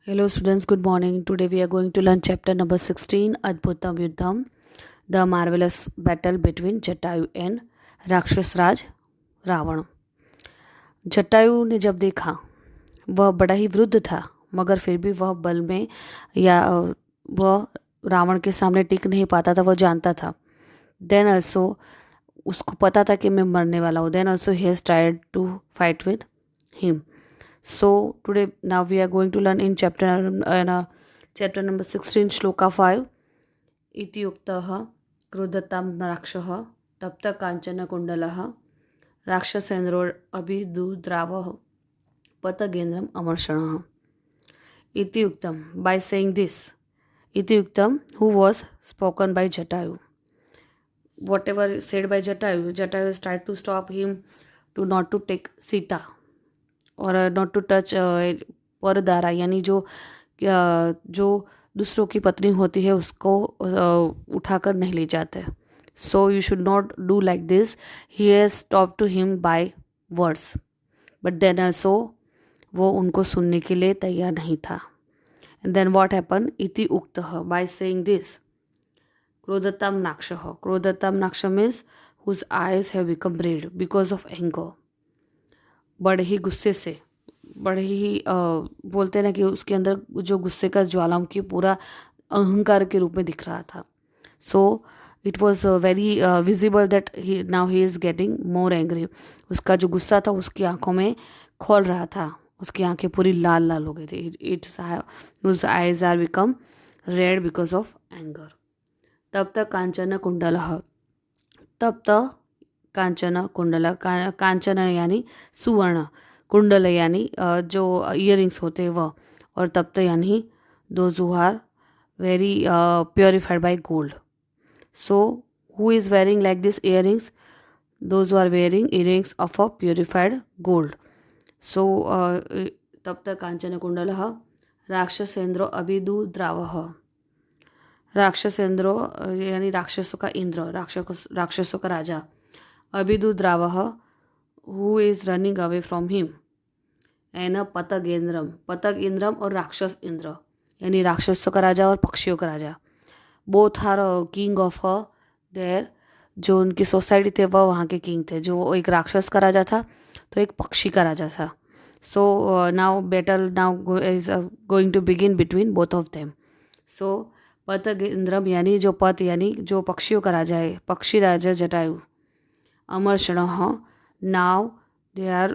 Hello students, good morning. Today we are going to learn chapter number 16, Adbhutam Yuddham, the marvelous battle between Jatayu and राक्षस राज रावण। जटायु ने जब देखा वह बड़ा ही वृद्ध था, मगर फिर भी वह बल में या वह रावण के सामने टिक नहीं पाता था। वह जानता था। देन ऑल्सो उसको पता था कि मैं मरने वाला हूँ। Then also he has tried to fight with him. So today now we are going to learn in chapter number 16 shloka 5 इति उक्तः क्रोधतां राक्षः तप्त कांचन कुंडलः राक्षसेन्द्रो अभिदुद्रावः पतगेन्द्रम अमर्षणः। इति uktam, by saying this, iti uktam, who was spoken by Jatayu. Whatever said by Jatayu has tried to stop him to not to take Sita और not to touch परदारा, यानी जो दूसरों की पत्नी होती है उसको उठाकर नहीं ले जाते। So you should not do like this. He has stop to him by words, but then also वो उनको सुनने के लिए तैयार नहीं था। एंड देन व्हाट हैपन, इति उक्तः, बाय सेइंग दिस क्रोधताम नाक्षः। क्रोधताम नाक्ष means whose eyes have become red because of anger. बड़े ही गुस्से से, बड़े ही बोलते हैं ना कि उसके अंदर जो गुस्से का ज्वालामुखी पूरा अहंकार के रूप में दिख रहा था। So it was very visible that now he is getting more angry. उसका जो गुस्सा था उसकी आंखों में खोल रहा था, उसकी आंखें पूरी लाल लाल हो गई थी। Its eyes are become red because of anger. तब तक कांचन कुंडल, तब तक कांचन कुंडल, कांचन यानी सुवर्ण, कुंडल यानी जो इयरिंग्स होते हैं वह, और तब तक यानी those who are very purified by gold. So who is wearing like this earrings? Those who are wearing earrings of a purified gold. So तब तक कांचन कुंडल राक्षसेन्द्रो अभिदुद्रावः। राक्षसेन्द्रो यानी राक्षसों का इंद्र, राक्षसों का राजा, अभिदुद्रावः who is running away from him, and पतगेंद्रम, पतग इंद्रम और राक्षस इंद्र यानी राक्षसों का राजा और पक्षियों का राजा। Both are king of their, जो उनकी सोसाइटी थे वह वहाँ के किंग थे। जो एक राक्षस का राजा था तो एक पक्षी का राजा था। So now battle now is going to begin between both of them. So पतगेंद्रम यानी जो पत यानी जो पक्षियों का राजा है, पक्षी राजा जटायु, अमर्षणः, now they are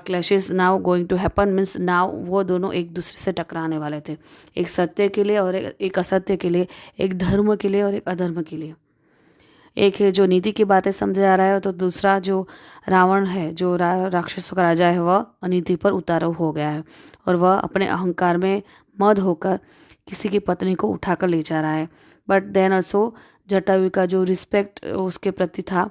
clashes now going to happen, means now वो दोनों एक दूसरे से टकराने वाले थे। एक सत्य के लिए और एक असत्य के लिए, एक धर्म के लिए और एक अधर्म के लिए। एक है जो नीति की बातें समझा जा रहा है, तो दूसरा जो रावण है, जो राक्षसों का राजा है, वह अनीति पर उतारू हो गया है और वह अपने अहंकार में मद होकर किसी की पत्नी को उठाकर ले जा रहा है। बट देन ऑल्सो जटायु का जो रिस्पेक्ट उसके प्रति था,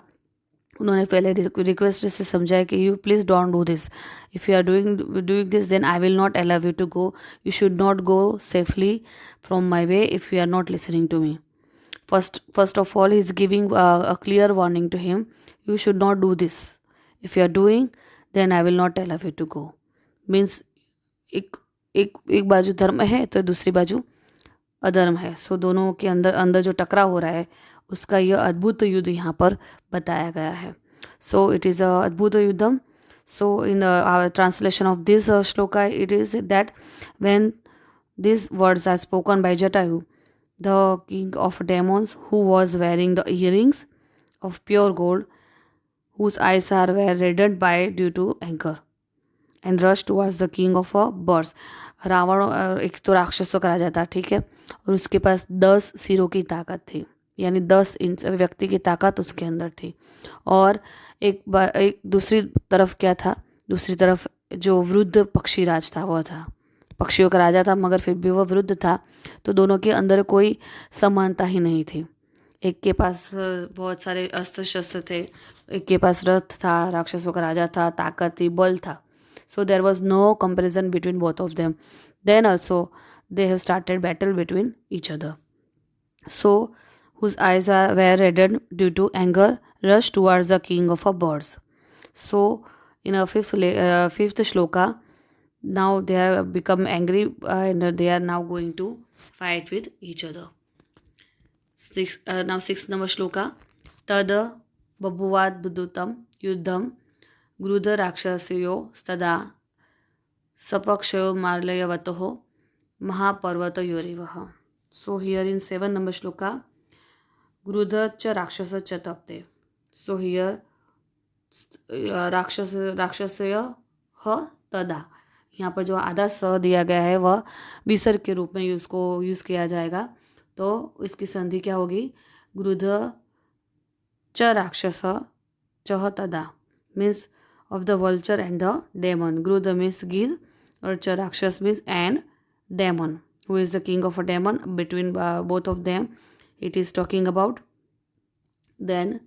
उन्होंने पहले रिक्वेस्ट से समझाया कि you please don't do this, if you are doing this then I will not allow you to go, you should not go safely from my way if you are not listening to me. First of all, he is giving a clear warning to him. You should not do this. If you are doing, then I will not allow you to go. Means एक बाजू धर्म है तो दूसरी बाजू अधर्म है। सो दोनों के अंदर अंदर जो टकराव हो रहा है उसका यह अद्भुत युद्ध यहाँ पर बताया गया है। सो इट इज़ अ अद्भुत युद्धम। So in translation of this श्लोका it is that when these words are spoken by Jatayu, the king of demons, who was wearing the earrings of pure gold, whose eyes were reddened by due to anger, and rushed towards the king of birds. Ravan एक तो राक्षसों का राजा था, ठीक है, और उसके पास 10 सिरों की ताकत थी, यानी 10 इंच व्यक्ति की ताकत उसके अंदर थी। और एक दूसरी तरफ क्या था, दूसरी तरफ जो वृद्ध पक्षी राज था वह था, पक्षियों का राजा था, मगर फिर भी वह वृद्ध था। तो दोनों के अंदर कोई समानता ही नहीं थी। एक के पास बहुत सारे अस्त्र शस्त्र थे, एक के पास रथ था, राक्षसों का राजा था, ताकत थी, बल था। So there was no comparison between both of them. Then also they have started battle between each other. So whose eyes were reddened due to anger, rushed towards the king of birds. So in a fifth shloka, Now they have become angry and they are now going to fight with each other. Now sixth number shloka. Tad babuvad budutam yuddham grudha rakshasyo stada sapakshayo marlayavatoho mahaparvata yorivah. So here in 7 number shloka, grudha cha rakshasa cha tapte. So here राक्षसय ह तदा, यहाँ पर जो आधा स दिया गया है वह विसर्ग के रूप में उसको यूज़ किया जाएगा। तो इसकी संधि क्या होगी? ग्रुध च राक्षस चह तदा means of the vulture and the demon. ग्रुध मीन्स गिर और च राक्षस means and demon. Who is the king of a demon? Between both of them it is talking about. Then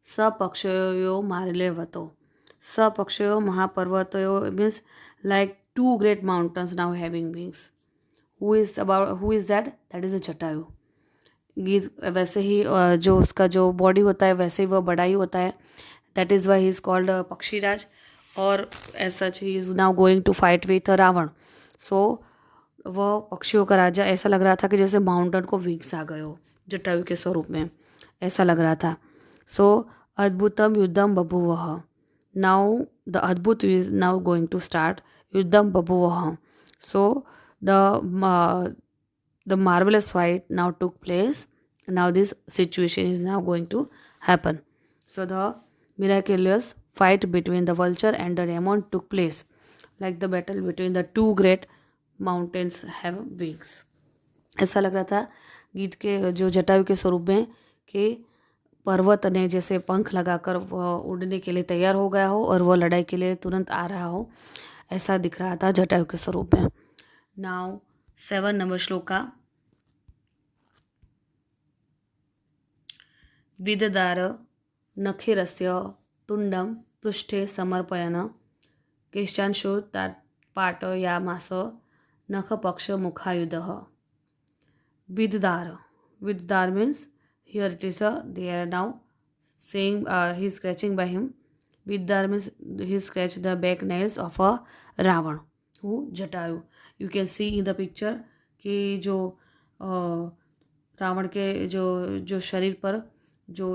सपक्षयो मारलेवतो. सपक्षयो महापर्वतयो means like two great mountains now having wings. Who is that? That is a Jatayu. गिर वैसे ही जो उसका जो body होता है वैसे ही वह बड़ा ही होता है. That is why he is called पक्षीराज. और as such he is now going to fight with Ravana. So वह पक्षियों का राजा. ऐसा लग रहा था कि जैसे माउंटेन को विंग्स आ गए हो जटायु के स्वरूप में, ऐसा लग रहा था. सो अद्भुतम युद्धम बभूवः. नाउ द अद्भुत is now going to start. युद्धम बभूवः. So the marvelous fight now took place. Now this situation is now going to happen. So the miraculous fight between the vulture and the demon took place, like the battle between the two great mountains have wings. ऐसा लग रहा था गीत के जो जटायु के स्वरूप में कि पर्वत ने जैसे पंख लगाकर वह उड़ने के लिए तैयार हो गया हो और वह लड़ाई के लिए तुरंत आ रहा हो, ऐसा दिख रहा था जटायु के स्वरूप में. Now 7 number shloka. विददार नखिरस्य तुंडम पृष्ठे समर्पयन केशांशो पाटयामास नखपक्ष मुखायुधः. विददार. विददार means here it is they are now saying he is scratching by him. Viddar means he scratched the back nails of a Ravan. Who? Jatayu. You can see in the picture कि जो रावण के जो शरीर पर जो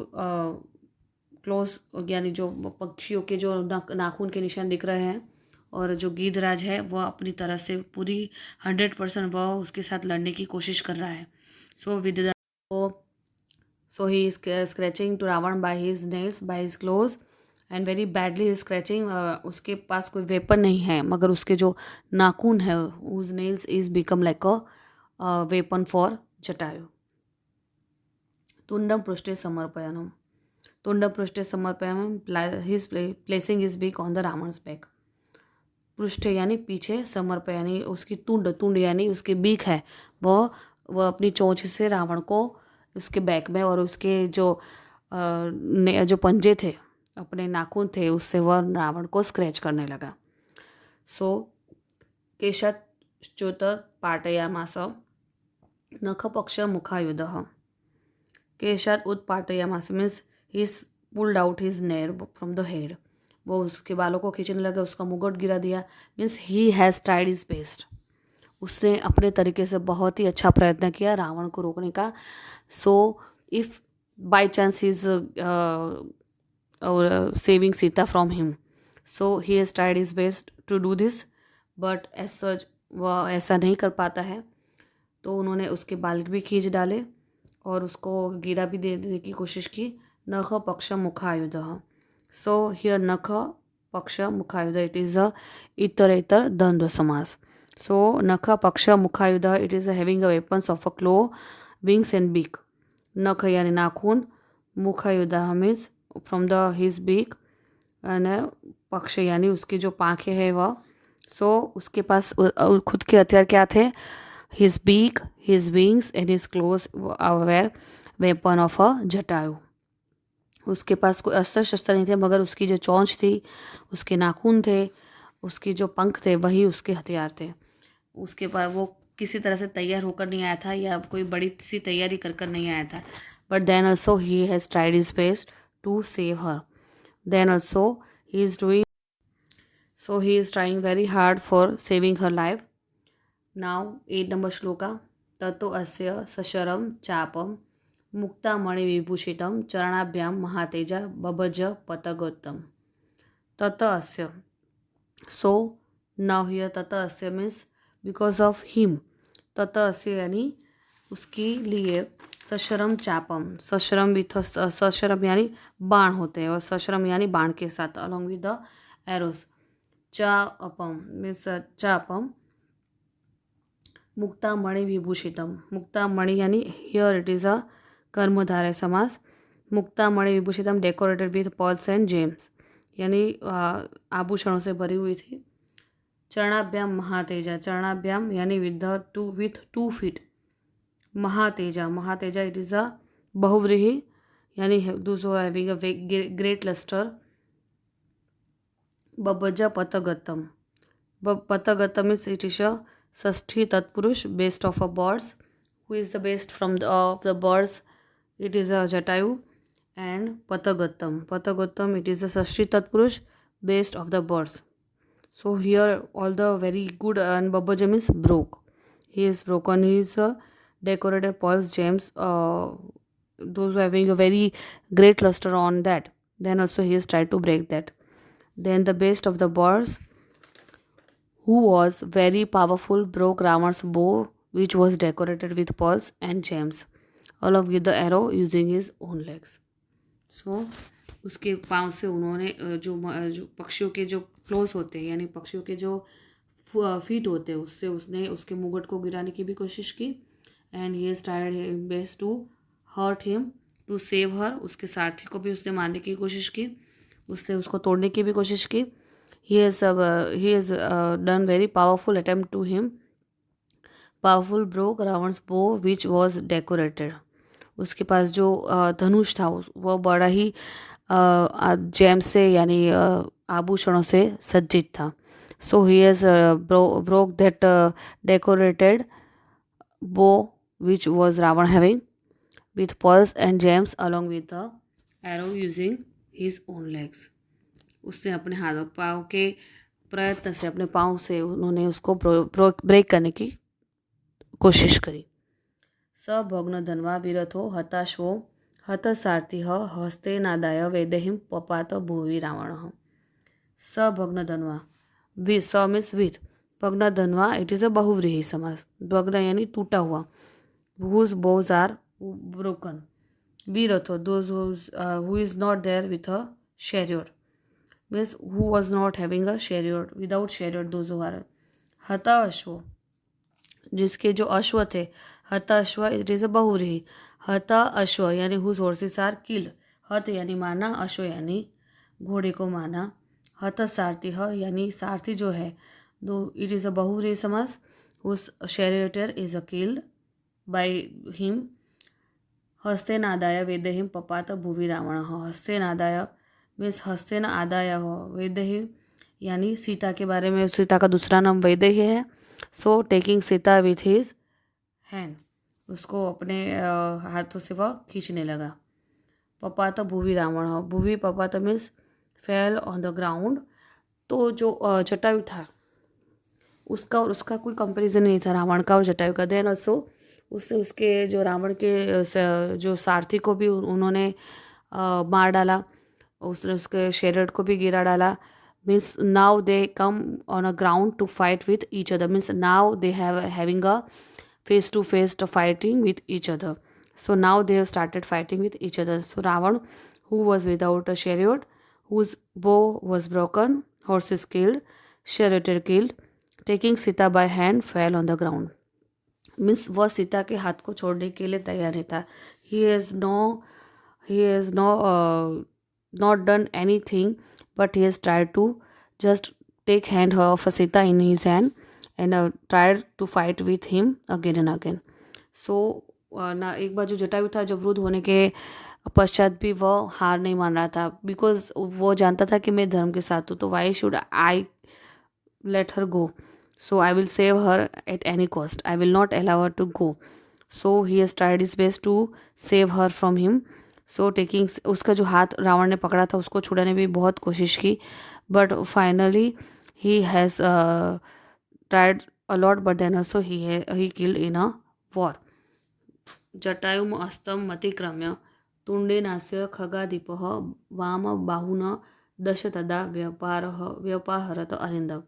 close यानी जो पक्षियों के जो नाखून के निशान दिख रहे हैं, और जो गिद्धराज है वह अपनी तरह से पूरी 100% वह उसके साथ लड़ने की कोशिश कर रहा है. So with so he is scratching to Ravan by his nails, by his claws, and very badly he is scratching. उसके पास कोई वेपन नहीं है मगर उसके जो नाखून है whose nails is become like a weapon for Jatayu. तुंडम पृष्ठे समर्पयानम. तुंडम पृष्ठे समर्पयानम. he is placing his beak on the Ravan's back. पृष्ठे यानी पीछे, समर्पय यानी उसकी तुंड यानी उसकी बीक है, वह अपनी चोंच से रावण को उसके बैक में और उसके जो पंजे थे, अपने नाखून थे, उससे वह रावण को स्क्रैच करने लगा. सो केशाच्युत पाटयामास नखपक्ष मुखायुधः. केशात उत्पाटयामास means he pulled out his hair from the head. वो उसके बालों को खींचने लगा, उसका मुकुट गिरा दिया. Means he has tried his best. उसने अपने तरीके से बहुत ही अच्छा प्रयत्न किया रावण को रोकने का. So if by chance he is saving Sita from him, so he has tried his best to do this, but as such वह ऐसा नहीं कर पाता है. तो उन्होंने उसके बाल भी खींच डाले और उसको गिरा भी देने की कोशिश की. नख पक्ष मुखायुधः. सो हियर नख पक्ष मुखायुध, इट इज़ अ इतर द्वंद्व समास. So nakha paksha mukhayudha, it is having a weapons of a claw, wings and beak. Nakha यानी नाखून, मुखायुधा means from the his beak, and पक्ष यानी उसकी जो पाँखें है वह. So उसके पास खुद के हथियार क्या थे? His beak, his wings and his claws were weapon of a Jatayu. उसके पास कोई अस्त्र शस्त्र नहीं थे मगर उसकी जो चोंच थी, उसके नाखून थे, उसकी जो पंख थे, वही उसके हथियार थे. उसके पास वो किसी तरह से तैयार होकर नहीं आया था या कोई बड़ी सी तैयारी कर नहीं आया था. But then also he has tried his best to save her. Then also he is doing. So he is trying very hard for saving her life. Now 8 number shloka. ततो अस्य सशरम चापम मुक्तामणि विभूषितम चरणाभ्याम महातेजा बभज पतगोत्तम. तत asya. So now here tata asya means because of him. तत asya यानी उसके लिए सशरम चापम. सशरम with सशरम यानी बाण होते हैं और सशरम यानी बाण के साथ अलॉन्ग विद द एरोस. चापम मीन्स चापम. मुक्तामणि विभूषितम. मुक्तामणि यानी here it is a karmadharaya samasa. मुक्तामणि विभूषितम decorated with pearls and gems यानी आभूषणों से भरी हुई थी. चरणाभ्याम महातेजा. चरणाभ्याम यानी विथ 2 feet. महातेजा. महातेजा इट इज़ अ बहुव्रीहि यानी those who having a great lustre. बभज पतगतम. पतगतम is it is a shashthi tatpurusha best of a birds. Who is the best from of the birds? It is a Jatayu. And पतगतम. पतगतम it is a shashthi tatpurusha best of the birds. So here all the very good and Babbaja means broke. He is broken. He is decorated pearls, gems. Those who having a very great luster on that. Then also he has tried to break that. Then the best of the birds, who was very powerful, broke Rava's bow, which was decorated with pearls and gems, along with the arrow using his own legs. So उसके पाँव से उन्होंने जो पक्षियों के जो close होते हैं यानी पक्षियों के जो फीट होते हैं उससे उसने उसके मुकुट को गिराने की भी कोशिश की. And he has tried best to hurt him to save her. उसके सारथी को भी उसने मारने की कोशिश की. उससे उसको तोड़ने की भी कोशिश की. He has done very powerful attempt to him. Powerful broke Ravan's bow which was decorated. उसके पास जो धनुष था वह बड़ा ही जेम से यानी आभूषणों से सज्जित था. So he has broke that decorated bow which was Ravan having with pearls and gems along with the arrow using his own legs. उसने अपने हाथों पाँव के प्रयत्न से अपने पाँव से उन्होंने उसको ब्रेक करने की कोशिश करी. स भग्न धन्वा विरथो हताश्वो हतसारथि हस्ते नादाय वेदेहिम पपात भुवि रावण. स भग्न धन्वा. स मीन्स विथ. भग्न धन्वा it is a bahuvrihi samasa. भग्न यानी टूटा हुआ. Whose bows are broken. वीरथो those who is not there with a chariot means who was not having a chariot without chariot those who are. हता अश्व जिसके जो अश्व थे. हत अश्व इट इज़ अ बहुव्रीहि. हत अश्व यानी हुज हॉर्सेस आर किल्ड. हत यानी मारना. अश्व यानी घोड़े को मारना. हत सारथी यानी सारथी जो है दो it is a bahuvrihi samasa. Whose charioteer is a killed by him. हस्ते नादाय वेदेहिम पपात भुवि रावण. हस्ते नादाय मीन्स हस्ते न आदाय वेदेहिम यानी सीता के बारे में. सीता का दूसरा नाम वैदेही है. So taking Sita with his hand उसको अपने हाथों से वह खींचने लगा. पपात भुवि रावण. भुवि पपात means fell on the ground. तो जो जटायु था उसका और उसका कोई कंपैरिजन नहीं था रावण का और जटायु का. देन ऑल्सो उससे उसके जो रावण के जो सारथी को भी उन्होंने मार डाला. उसने उसके शेरड को भी गिरा डाला. means now they come on a ground to fight with each other. Means now they having a face to face fighting with each other. So now they have started fighting with each other. So Ravan, who was without a chariot, whose bow was broken, horses killed, charioteer killed, taking Sita by hand, fell on the ground. Means वह सीता के हाथ को छोड़ने के लिए तैयार नहीं था. He has not done any thing but he has tried to just take hand of Sita in his hand and tried to fight with him again and again. So ना एक बार जो जटायु था जो वृद्ध होने के पश्चात भी वह हार नहीं मान रहा था. बिकॉज वो जानता था कि मैं धर्म के साथ हूँ तो why should I let her go. So I will save her at any cost. I will not allow her to go. So he has tried his best to save her from him. So taking उसका जो हाथ रावण ने पकड़ा था उसको छुड़ाने भी बहुत कोशिश की. But finally he has tried a lot, but then also he killed in a war. जटायुम अस्तं मतिक्रम्य तुण्डेनास्य खगाधिपः वामबाहुन दश तदा व्यपाहरत Arindam.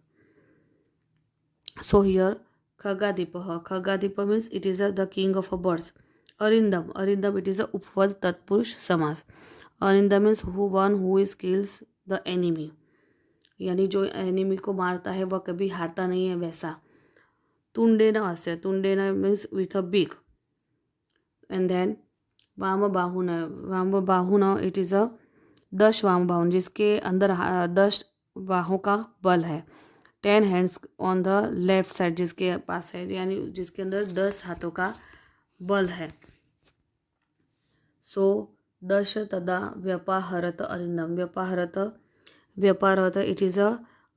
So here Khagadipa means it is the king of birds. Arindam it is a upvad tatpurush samas. Arindam means one who is kills the enemy. यानी जो enemy को मारता है वह कभी हारता नहीं है वैसा. तुंडेना means with a big. And then वाम बाहुना इट इज़ अ 10 वाम बाहुन जिसके अंदर 10 बाहों का बल है. 10 hands on the left side जिसके पास है, यानी जिसके अंदर 10 हाथों का बल है. सो दश तदा व्यपाहरत अरिंदम. व्यपाहरत इट इज़ अ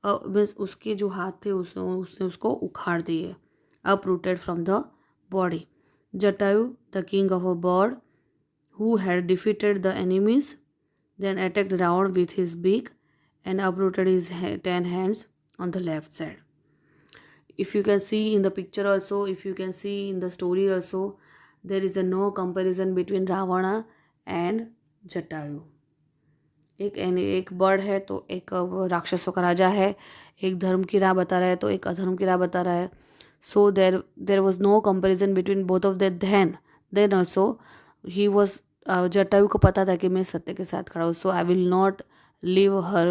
मीन्स उसके जो हाथ थे उसने उसको उखाड़ दिए. Uprooted from the body. Jatayu the king of a bird who had defeated the enemies then attacked Ravan with his beak and uprooted his 10 hands on the left side. If you can see in the picture also, if you can see in the story also, there is a no comparison between Ravana and Jatayu. एक bird है तो एक राक्षसों का राजा है, एक धर्म की राह बता रहा है तो एक अधर्म की राह बता रहा है. So there was no comparison between both of them also he was Jatayu को पता था कि मैं सत्य के साथ खड़ा हूँ. So I will not leave her.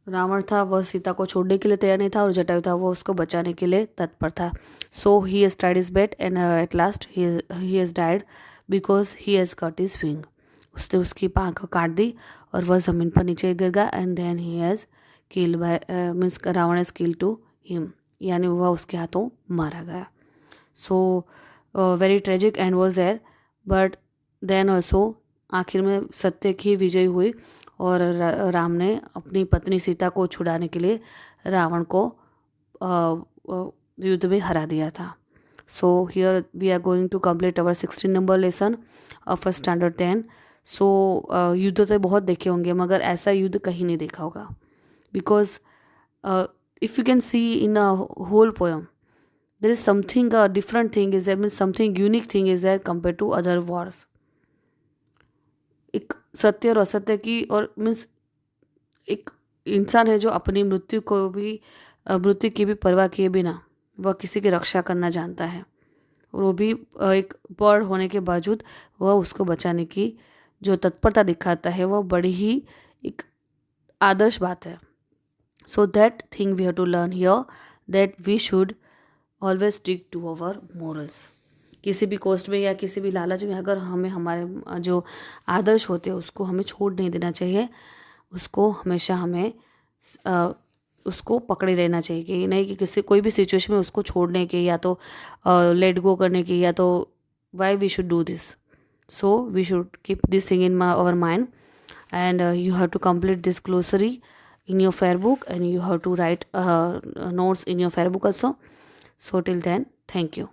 Ravan था वह सीता को छोड़ने के लिए तैयार नहीं था और जटायु था वो उसको बचाने के लिए तत्पर था. So he has tried his best and at last he has died because he has cut his wing. उसने उसकी पाँख काट दी और वह ज़मीन पर नीचे गिर गया. And then he has killed by means Ravan has killed to him, यानी वह उसके हाथों मारा गया. So very tragic end was there. But then also आखिर में सत्य की विजय हुई और राम ने अपनी पत्नी सीता को छुड़ाने के लिए रावण को युद्ध में हरा दिया था. So here we are going to complete our 16 number lesson of standard 10. सो युद्ध तो बहुत देखे होंगे मगर ऐसा युद्ध कहीं नहीं देखा होगा. Because if you can see in a whole poem there is something different thing is there, means something unique thing is there compared to other wars. एक सत्य और असत्य की और मीन्स एक इंसान है जो अपनी मृत्यु की भी परवाह किए बिना वह किसी की रक्षा करना जानता है और वो भी एक बर्ड होने के बावजूद वह उसको बचाने की जो तत्परता दिखाता है वह बड़ी ही एक आदर्श बात है. So that thing we have to learn here that we should always stick to our morals. किसी भी कोस्ट में या किसी भी लालच में अगर हमें हमारे जो आदर्श होते हैं उसको हमें छोड़ नहीं देना चाहिए. उसको हमेशा हमें उसको पकड़े रहना चाहिए कि नहीं कि कोई भी सिचुएशन में उसको छोड़ने के या तो लेट गो करने की या तो why we should do this. So we should keep this thing in our mind and you have to complete this glossary in your fair book and you have to write notes in your fair book also. So till then, thank you.